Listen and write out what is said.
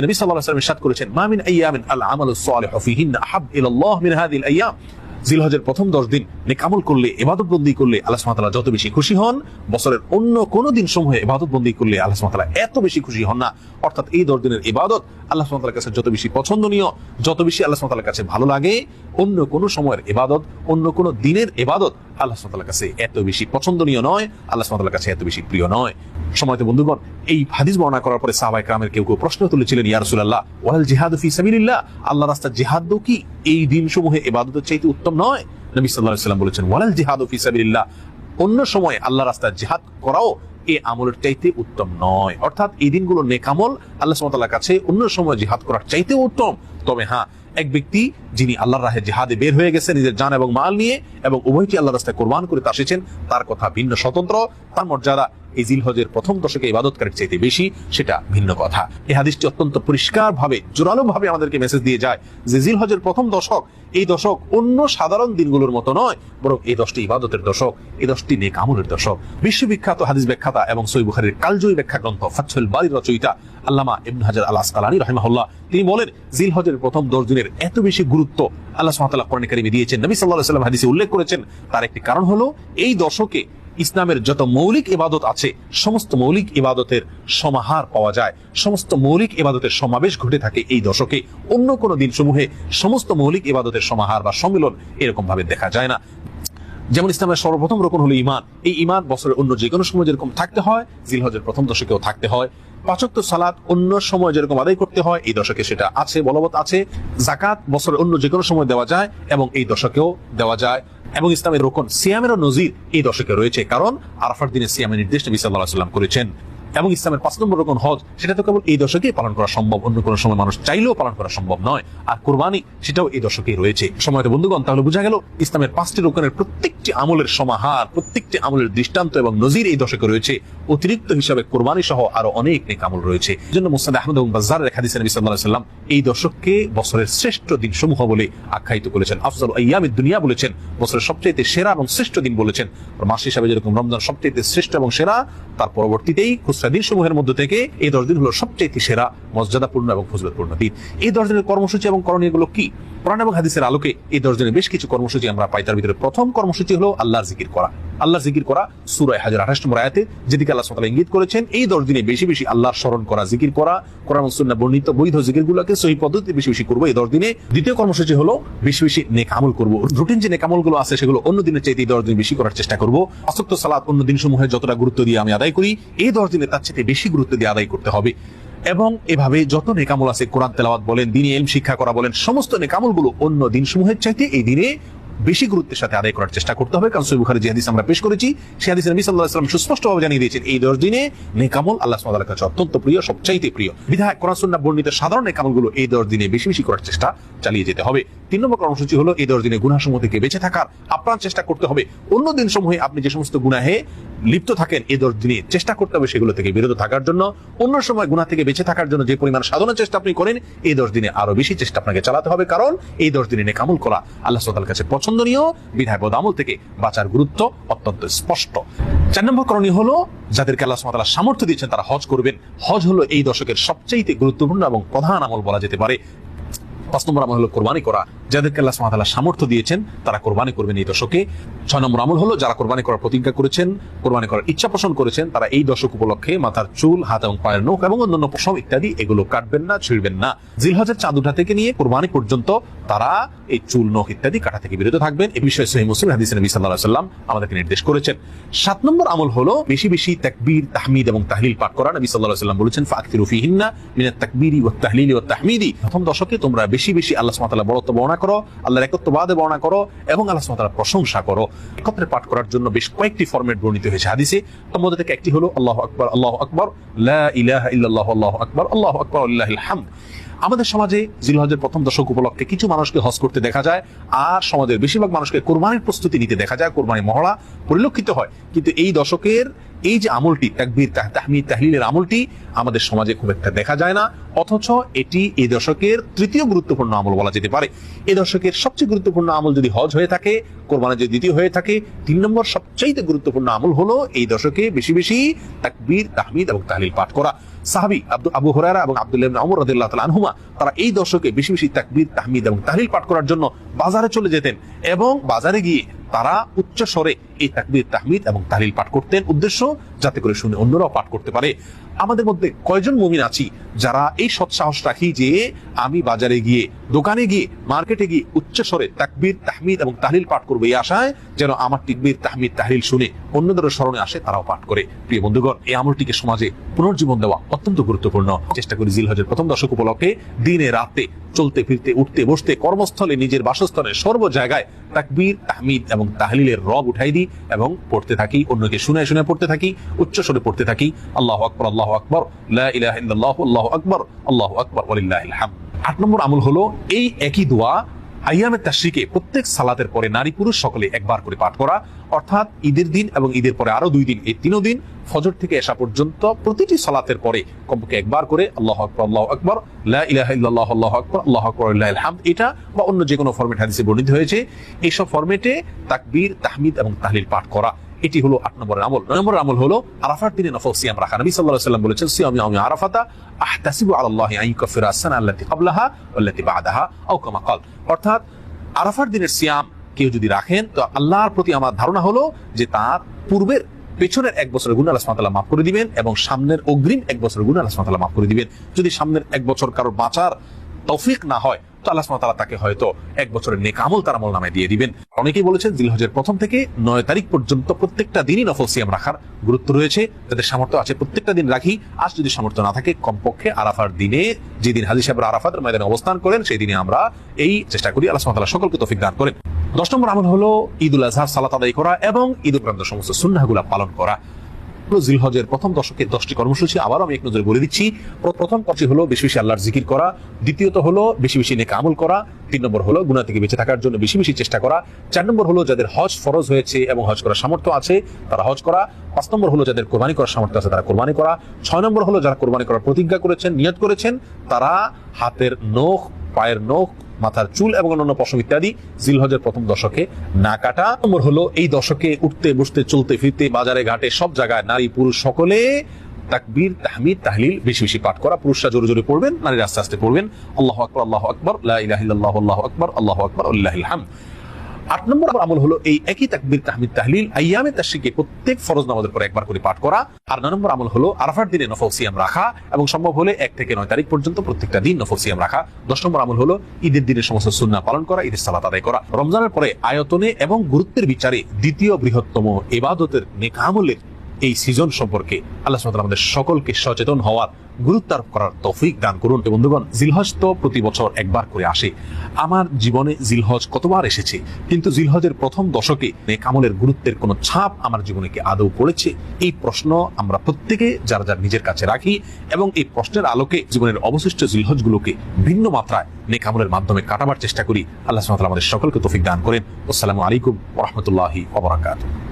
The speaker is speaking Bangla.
নবী সাল্লাল্লাহু আলাইহি ওয়াসাল্লাম ইরশাদ করেছেন, মা মিন আইয়ামিন আল আমালুস সালিহু ফীহিন্না আহাব ইলাল্লাহ মিন হাযিহিল আইয়াম। জিলহজের প্রথম 10 দিন নেক আমল করলে, ইবাদত বন্দি করলে আল্লাহ সুবহানাহু ওয়া তাআলা যত বেশি খুশি হন, বছরের অন্য কোন দিন সমূহে ইবাদত বন্দি করলে আল্লাহ সুবহানাহু ওয়া তাআলা এত বেশি খুশি হন না। অর্থাৎ এই 10 দিনের ইবাদত আল্লাহ সুবহানাহু ওয়া তাআলার কাছে যত বেশি পছন্দনীয়, যত বেশি আল্লাহ সুবহানাহু ওয়া তাআলার কাছে ভালো লাগে, অন্য কোন সময়ের ইবাদত, অন্য কোন দিনের ইবাদত আল্লাহ সুবহানাহু ওয়া তাআলার কাছে এত বেশি পছন্দনীয় নয়, আল্লাহ সুবহানাহু ওয়া তাআলার কাছে এত বেশি প্রিয় নয়। সময়ত বন্ধুগণ, এই হাদিস বর্ণনা করার পরে সাহাবায়ে কেরামের কেউ কেউ প্রশ্ন তুলেছিলেন, ইয়া রাসূলুল্লাহ ওয়াল জিহাদু ফি সাবিলিল্লাহ, আল্লাহর রাস্তায় জিহাদ কি এই দিনসমূহে ইবাদতের চাইতে উত্তম নয়? নবী সাল্লাল্লাহু আলাইহি ওয়াসাল্লাম বলেছেন, ওয়ালাল জিহাদু ফি সাবিলিল্লাহ, অন্য সময় আল্লাহর রাস্তায় জিহাদ করাও এই আমলের চাইতে উত্তম নয়। অর্থাৎ এই দিনগুলো নেক আমল আল্লাহ সুবহানাহু ওয়া তাআলার কাছে অন্য সময় জিহাদ করার চাইতে উত্তম। তবে হ্যাঁ, এক ব্যক্তি যিনি আল্লাহর রাহে জিহাদে বের হয়ে গেছেন নিজের জান এবং মাল নিয়ে, এবং উভয়টি আল্লাহর রাস্তায় কুরবান করে এসেছেন, তার কথা ভিন্ন, স্বতন্ত্র। তার মর্যাদা এই জিলহজের প্রথম দশকে ইবাদতকারীর চাইতে বেশি, সেটা ভিন্ন কথা। এই হাদিসটি অত্যন্ত পরিষ্কার ভাবে, জোরালো ভাবে আমাদেরকে মেসেজ দিয়ে যায় যে জিলহজের প্রথম দশক, এই দশক অন্য সাধারণ দিনগুলোর মতো নয়, বরং এই 10টি ইবাদতের দশক, এই 10টি নেক আমলের দশক। বিশ্ববিখ্যাত হাদিস ব্যাখ্যাতা এবং সহিহ বুখারীর কালজয়ী ব্যাখ্যা গ্রন্থ ফাতহুল বারীর রচয়িতা আল্লামা ইবনে হাজার আল আসকালানী রাহিমাহুল্লাহ, তিনি বলেন, জিলহজের প্রথম 10 দিনের এত বেশি গুরুত্ব আল্লাহ সুবহানাহু ওয়া তাআলা কোরআনে কারীমে দিয়েছেন, নবী সাল্লাল্লাহু আলাইহি ওয়াসাল্লাম হাদিসে উল্লেখ করেছেন। তার একটি কারণ হলো এই দশকে ইসলামের যত মৌলিক ইবাদত আছে, সমস্ত মৌলিক ইবাদতের সমাহার পাওয়া যায়, সমস্ত মৌলিক ইবাদতের সমাবেশ ঘটে থাকে এই দশকে। অন্য কোন দিন সমূহে সমস্ত মৌলিক ইবাদতের সমাহার বা সম্মিলন এরকম ভাবে দেখা যায় না। যেমন ইসলামের সর্বপ্রথম রকম হলো ঈমান। এই ঈমান বছরের অন্য যে কোনো সময় যেরকম থাকতে হয়, জিলহজের প্রথম দশকেও থাকতে হয়। 5 ওয়াক্ত সালাত অন্য সময় যেরকম আদায় করতে হয়, এই দশকে সেটা আছে, বলবৎ আছে। যাকাত বছরের অন্য যে কোনো সময় দেওয়া যায় এবং এই দশকেও দেওয়া যায়। এবং ইসলামের রোকন সিয়ামেরও নজির এই দশকে রয়েছে, কারণ আরাফার দিনে সিয়ামের নির্দেশ নবী সাল্লাল্লাহু আলাইহি ওয়াসাল্লাম করেছেন। এবং ইসলামের 5 নম্বর রকম হজ, সেটা তো কেবল এই দশকেই পালন করা সম্ভব, অন্য কোনো সময় মানুষ চাইলেও পালন করা সম্ভব নয়। আর কুরবানি, সেটাও এই দশকেই রয়েছে। সময়ত বন্ধুগণ, তাহলে বোঝা গেল ইসলামের 5টি রকমের প্রত্যেকটি আমলের সমাহার, প্রত্যেকটি আমলের দৃষ্টান্ত এবং নজির এই দশকে রয়েছে। অতিরিক্ত হিসাবে কুরবানি সহ আরো অনেক নেক আমল রয়েছে। এজন্য মুসনাদ আহমদ এবং বাজ্জারের হাদিসে নবী সাল্লাল্লাহু আলাইহি ওয়াসাল্লাম এই দশককে বছরের শ্রেষ্ঠ দিন সমূহ বলে আখ্যায়িত করেছেন। আফজালু আইয়ামিদ দুনিয়া বলেছেন, বছরের সবচেয়ে সেরা এবং শ্রেষ্ঠ দিন বলেছেন। মাস হিসাবে যেরকম রমজান সবচেয়ে শ্রেষ্ঠ এবং সেরা, তার পরবর্তীতেই খুচরা দিন সমূহের মধ্যে থেকে এই 10 দিন হলো সবচেয়ে সেরা, মর্যাদাপূর্ণ এবং ফজিলতপূর্ণ দিন। এই 10 দিনের কর্মসূচি এবং করণীয়গুলো কি? কোরআন এবং হাদিসের আলোকে এই 10 দিনের বেশ কিছু কর্মসূচি আমরা পাই। তার ভিতরে প্রথম কর্মসূচি হলো আল্লাহর জিকির করা। আল্লাহর জিকির করা সূরা হাজর 28 নম্বর আয়াতে যেদিকে আল্লাহ সুবহানাহু ওয়া তাআলা ইঙ্গিত করেছেন, এই 10 দিনে বেশি বেশি আল্লাহর স্মরণ করা, জিকির করা, কোরআন ও সুন্নাহ বর্ণিত বৈধ জিকিরগুলোকে সহিহ পদ্ধতিতে বেশি বেশি করব এই 10 দিনে। দ্বিতীয় কর্মসূচি হলো বেশি বেশি নেক আমল করব। রুটিন যে নেক আমলগুলো আছে সেগুলো অন্য দিনের চাইতে এই 10 দিন বেশি করার চেষ্টা করব। পাঁচ ওয়াক্ত সালাত অন্য দিনসমূহে যতটা গুরুত্ব দিয়ে আমি আদায় করি, এই 10 দিনে তার চেয়ে বেশি গুরুত্ব দিয়ে আদায় করতে হবে। এবং এভাবে যত নেক আমল আছে, কোরআন তেলাওয়াত বলেন, দ্বীনি ইলম শিক্ষা করা বলেন, সমস্ত নেক আমলগুলো অন্য দিনসমূহের চাইতে এই দিনে বেশি গুরুত্বের সাথে আদায় করার চেষ্টা করতে হবে। কারণ সহিহ বুখারী যে হাদিস আমরা পেশ করেছি, সেই হাদিসে নবী সাল্লাল্লাহু আলাইহি ওয়াসাল্লাম সুস্পষ্টভাবে জানিয়ে দিয়েছেন এই 10 দিনে নেক আমল আল্লাহ সুবহানাহু ওয়া তাআলার কাছে অত্যন্ত প্রিয়, সবচাইতে প্রিয়। বিধায় কোরআন সুন্নাহ বর্ণিত সাধারণ নেক আমলগুলো এই 10 দিনে বেশি বেশি করার চেষ্টা চালিয়ে যেতে হবে। 3 নম্বর কর্মসূচি হলো এই 10 দিনে গুনাহসমূহ থেকে বেঁচে থাকার আপ্রাণ চেষ্টা করতে হবে। অন্য দিনসমূহে আপনি যে সমস্ত গুনাহে লিপ্ত থাকেন, এই 10 দিনে চেষ্টা করতে হবে সেগুলো থেকে বিরত থাকার জন্য। অন্য সময় গুনাহ থেকে বেঁচে থাকার জন্য যে পরিমাণ সাধনার চেষ্টা আপনি করেন, এই 10 দিনে আরো বেশি চেষ্টা আপনাকে চালাতে হবে, কারণ এই 10 দিনে নেক আমল করা আল্লাহ সুবহানাহু ওয়া তাআলার কাছে পছন্দনীয়। বিধায় বদ আমল থেকে বাঁচার গুরুত্ব অত্যন্ত স্পষ্ট। 4 নম্বর করণীয় হলো যাদেরকে আল্লাহ সুবহানাহু ওয়া তাআলা সামর্থ্য দিয়েছেন তারা হজ করবেন। হজ হলো এই দশকের সবচেয়ে গুরুত্বপূর্ণ এবং প্রধান আমল বলা যেতে পারে। 5 নম্বর আমল হলো কোরবানি করা। যাদেরকে আল্লাহ সুবহানাহু ওয়া তাআলা সামর্থ্য দিয়েছেন তারা কোরবানি করবেন এই দশকে। 6 নম্বর আমল হলো যারা কোরবানি করার প্রতিজ্ঞা করেছেন, কোরবানি করার ইচ্ছা পোষণ করেছেন, তারা এই দশক উপলক্ষে মাথার চুল, হাত এবং পায়ের নখ এবং অন্যান্য পশম ইত্যাদি এগুলো কাটবেন না, ছিঁড়বেন না। জিলহজের চাঁদ ওঠা থেকে নিয়ে কোরবানি পর্যন্ত তারা এই চুল, নখ ইত্যাদি কাটা থেকে বিরত থাকবেন। এই বিষয়ে সহিহ মুসলিম হাদিসে নবী সাল্লাল্লাহু আলাইহি ওয়াসাল্লাম আমাদেরকে নির্দেশ করেছেন। 7 নম্বর আমল হলো বেশি বেশি তাকবীর, তাহমিদ এবং তাহলিল পাঠ করা। নবী সাল্লাল্লাহু আলাইহি ওয়াসাল্লাম বলেছেন, ফাকতিরু ফিহিন্না মিনাত তাকবীরি ওয়াত তাহলিলি ওয়াত তাহমিদি। প্রথম দশকে তোমরা বেশি বেশি আল্লাহ সুবহানাহু ওয়া তাআলার বড়ত্ব বর্ণনা করো, আল্লাহর একত্ববাদে বর্ণনা করো এবং আল্লাহ সুবহানাহু ওয়া তাআলার প্রশংসা করো। একত্রে পাঠ করার জন্য বেশ কয়েকটি ফরম্যাট বর্ণিত হয়েছে হাদিসে। তার মধ্যে থেকে একটি হলো আল্লাহু আকবার, আল্লাহু আকবার, লা ইলাহা ইল্লাল্লাহ, আল্লাহু আকবার, আল্লাহু আকবার, লিল্লাহিল হামদ। আমাদের সমাজে জিলহজের প্রথম দশক উপলক্ষে কিছু মানুষকে হজ করতে দেখা যায়, আর সমাজের বেশিরভাগ মানুষকে কোরবানির প্রস্তুতি নিতে দেখা যায়, কোরবানি মহড়া পরিলক্ষিত হয়। কিন্তু এই দশকের এই যে আমলটি তাকবীর তাহমিদ তাহলিলের আমলটি আমাদের সমাজে খুব একটা দেখা যায় না, অথচ এটি এই দশকের তৃতীয় গুরুত্বপূর্ণ আমল বলা যেতে পারে। এই দশকের সবচেয়ে গুরুত্বপূর্ণ আমল যদি হজ হয়ে থাকে, কোরবানি যদি দ্বিতীয় হয়ে থাকে, 3 নম্বর সবচেয়ে গুরুত্বপূর্ণ আমল হলো এই দশকে বেশি বেশি তাকবীর তাহমিদ এবং তাহলিল পাঠ করা। সাহাবী আবু হুরায়রা এবং আব্দুল্লাহ ইবনে ওমর রাদিয়াল্লাহু তাআলা আনহুমা তারা এই দশকে বেশি বেশি তাকবীর তাহমিদ এবং তাহলিল পাঠ করার জন্য বাজারে চলে যেতেন এবং বাজারে গিয়ে তারা উচ্চ স্বরে এই তাকবীর তাহমিদ এবং তাহলিল পাঠ করতেন, উদ্দেশ্য যাতে করে শুনে অন্যরাও পাঠ করতে পারে। আমাদের মধ্যে কয়জন মুমিন আছি যারা এই সৎসাহস রাখি যে আমি বাজারে গিয়ে, দোকানে গিয়ে, মার্কেটে গিয়ে উচ্চ স্বরে তাকবীর তাহমিদ এবং তাহলিল পাঠ করবো, এই আশায় যেন আমার তাকবীর তাহমিদ তাহলিল শুনে অন্যদের স্মরণে আসে, তারাও পাঠ করে। প্রিয় বন্ধুগণ, এই আমলটিকে সমাজে পুনর্জীবন দেওয়া অত্যন্ত গুরুত্বপূর্ণ। চেষ্টা করি জিলহজের প্রথম দশক উপলক্ষে দিনে রাতে চলতে ফিরতে, উঠতে বসতে, কর্মস্থলে, নিজের বাসস্থানে, সর্ব জায়গায় তাকবীর তাহমিদ এবং তাহলিলের রব উঠাই দিই এবং পড়তে থাকি, অন্যকে শুনে শুনে পড়তে থাকি, উচ্চ স্বরে পড়তে থাকি। আল্লাহু আকবার, আল্লাহু আকবার, লা ইলাহা ইল্লাল্লাহ, আল্লাহু আকবার, আল্লাহু আকবার, ওয়ালিল্লাহিল হামদ। 8 নম্বর আমল হলো এই একই দোয়া আইয়ামে তাশরিকে প্রত্যেক সালাতের পরে নারী পুরুষ সকলে একবার করে পাঠ করা, অর্থাৎ ঈদের দিন এবং ঈদের পরে আরো 2 দিন, এই 3 দিন ফজর থেকে এশা পর্যন্ত প্রতিটি সালাতের পরে কমপক্ষে একবার করে আল্লাহু আকবার, আল্লাহু আকবার, লা ইলাহা ইল্লাল্লাহ, আল্লাহু আকবার, আল্লাহু আকবার, ওয়ালিল্লাহিল হামদ, এটা বা অন্য যে কোনো ফরম্যাট হাদিসে বর্ণিত হয়েছে, এই সব ফরম্যাটে তাকবীর তাহমিদ এবং তাহলিল পাঠ করা। এটি হলো 8 নম্বরের আমল। 9 নম্বরের আমল হলো আরাফার দিনে নফল সিয়াম রাখা। নবী সাল্লাল্লাহু আলাইহি ওয়াসাল্লাম বলেছেন, সিয়াম ইয়াউমি আরাফাতা আহতাসিবু আলাল্লাহি আন ইউকাফিরা আস-সানা আল্লাতী ক্বাবলাহা ওয়াল্লাতী বা'দাহা আও কামা ক্বাল। অর্থাৎ আরাফার দিনের সিয়াম কেউ যদি রাখেন তো আল্লাহর প্রতি আমার ধারণা হলো যে তার পূর্বের পেছনের 1 বছরের গুনাহ আল্লাহ সুবহানাহু ওয়া তাআলা মাফ করে দিবেন এবং সামনের অগ্রিম 1 বছরের গুনাহ আল্লাহ সুবহানাহু ওয়া তাআলা মাফ করে দিবেন। যদি সামনের 1 বছর কারোর বাঁচার তৌফিক না হয় তো আল্লাহ সুবহানাহু ওয়া তাআলা তাকে হয়তো 1 বছরের নেক আমল তার আমলনামায় দিয়ে দিবেন। অনেকেই বলেছেন জিলহজের 1 থেকে 9 তারিখ পর্যন্ত প্রত্যেকটা দিনই নফল সিয়াম রাখার গুরুত্ব রয়েছে। যাদের সামর্থ্য আছে প্রত্যেকটা দিন রাখি, আর যদি সামর্থ্য না থাকে কমপক্ষে আরাফার দিনে, যেদিন হাজী সাহেবরা আরাফাতের ময়দানে অবস্থান করেন সেই দিনে আমরা এই চেষ্টা করি। আল্লাহ সুবহানাহু ওয়া তাআলা সকলকে তৌফিক দান করেন। 10 নম্বর আমল হলো ঈদুল আজহার সালাত আদায় করা এবং ঈদ উপরান্ত সমস্ত সুন্নাহগুলো পালন করা। জিলহজের প্রথম দশকে 10টি কর্মসূচি আবারও আমি এক নজরে বলে দিচ্ছি। প্রথম কাজটি হলো বেশি বেশি আল্লাহর জিকির করা, দ্বিতীয়ত হলো বেশি বেশি নেক আমল করা, 3 নম্বর হলো গুনাহ থেকে বেঁচে থাকার জন্য বেশি বেশি চেষ্টা করা, 4 নম্বর হলো যাদের হজ ফরজ হয়েছে এবং হজ করার সামর্থ্য আছে তারা হজ করা, 5 নম্বর হলো যাদের কোরবানি করার সামর্থ্য আছে তারা কোরবানি করা, 6 নম্বর হলো যারা কোরবানি করার প্রতিজ্ঞা করেছেন, নিয়ত করেছেন, তারা হাতের নখ, পায়ের নখ, মাথার চুল এবং অন্যান্য পশম ইত্যাদি জিলহজের প্রথম দশকে না কাটা। নম্বর হলো এই দশকে উঠতে বসতে চলতে ফিরতে বাজারে ঘাটে সব জায়গায় নারী পুরুষ সকলে তাকবীর তাহমিদ তাহলিল বেশি বেশি পাঠ করা। পুরুষরা জোরে জোরে পড়বেন, নারীরা আস্তে আস্তে পড়বেন। আল্লাহু আকবার, আল্লাহু আকবার, লা ইলাহা ইল্লাল্লাহ, আল্লাহু আকবার, আল্লাহু আকবার, ওয়ালিল্লাহিল হামদ। 8 নম্বর আমল হলো এই একই তাকবীর তাহমিদ তাহলিল আইয়ামে তাশরিকে প্রত্যেক ফরজ নামাজের পরে একবার করে পাঠ করা। আর 9 নম্বর আমল হলো আরাফার দিনে নফল সিয়াম রাখা এবং সম্ভব হলে 1 থেকে 9 তারিখ পর্যন্ত প্রত্যেকটা দিন নফল সিয়াম রাখা। 10 নম্বর আমল হলো ঈদের দিনের সমস্ত সুন্নাহ পালন করা, ঈদের সালাত আদায় করা। রমজানের পরে আয়তনে এবং গুরুত্বের বিচারে দ্বিতীয় বৃহত্তম ইবাদতের নেক আমলের এই সিজন সম্পর্কে আল্লাহ সুবহানাহু ওয়া তাআলা আমাদের সকলকে সচেতন হওয়ার, গুরুত্ব আরোপ করার তৌফিক দান করুন। বন্ধুগণ, জিলহজ তো প্রতি বছর একবার করে আসে। আমার জীবনে জিলহজ কতবার এসেছে, কিন্তু জিলহজের প্রথম দশকে নেক আমলের গুরুত্বের কোনো ছাপ আমার জীবনে কি আদৌ পড়েছে? এই প্রশ্ন আমরা প্রত্যেকে যারা যার নিজের কাছে রাখি এবং এই প্রশ্নের আলোকে জীবনের অবশিষ্ট জিলহজগুলোকে ভিন্ন মাত্রায় নেক আমলের মাধ্যমে কাটাবার চেষ্টা করি। আল্লাহ সুবহানাহু ওয়া তাআলা আমাদের সকলকে তৌফিক দান করেন। আসসালামু আলাইকুম ওয়া রাহমাতুল্লাহি ওয়া বারাকাতুহু।